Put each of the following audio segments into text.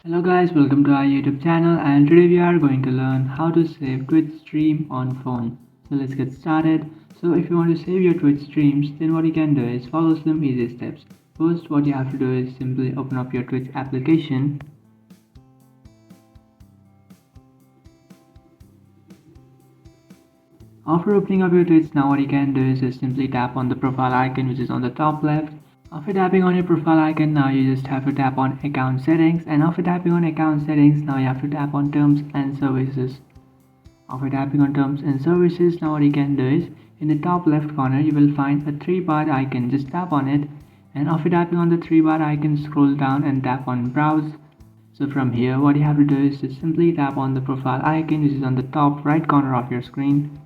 Hello guys, welcome to our YouTube channel, and today we are going to learn how to save Twitch stream on phone. So let's get started. So if you want to save your Twitch streams, then what you can do is follow some easy steps. First, what you have to do is simply open up your Twitch application. After opening up your Twitch, now what you can do is just simply tap on the profile icon which is on the top left. After tapping on your profile icon, now you just have to tap on account settings, and after tapping on account settings, now you have to tap on terms and services. After tapping on terms and services, now what you can do is in the top left corner you will find a 3-bar icon. Just tap on it, and after tapping on the 3-bar icon, scroll down and tap on browse. So from here what you have to do is just simply tap on the profile icon which is on the top right corner of your screen.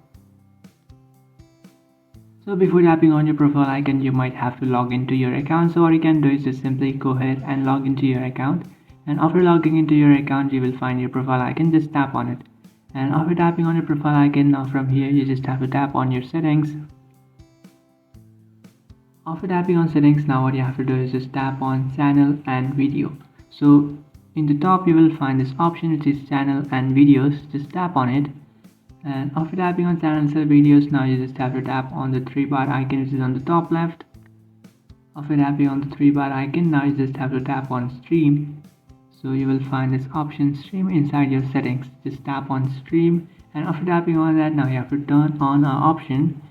So before tapping on your profile icon, you might have to log into your account. So what you can do is just simply go ahead and log into your account, and after logging into your account you will find your profile icon. Just tap on it, and after tapping on your profile icon, now from here you just have to tap on your settings. After tapping on settings, now what you have to do is just tap on channel and video. So in the top you will find this option which is channel and videos. Just tap on it, and after tapping on channels and videos, now you just have to tap on the 3-bar icon which is on the top left. After tapping on the 3-bar icon, now you just have to tap on stream. So you will find this option stream inside your settings. Just tap on stream, and after tapping on that, now you have to turn on an option.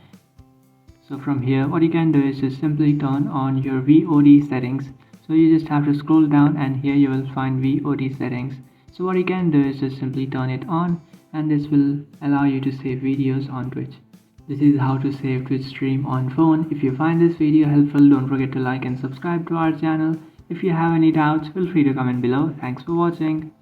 So from here what you can do is just simply turn on your VOD settings. So you just have to scroll down, and here you will find VOD settings. So what you can do is just simply turn it on, and this will allow you to save videos on Twitch. This is how to save Twitch stream on phone. If you find this video helpful, don't forget to like and subscribe to our channel. If you have any doubts, feel free to comment below. Thanks for watching.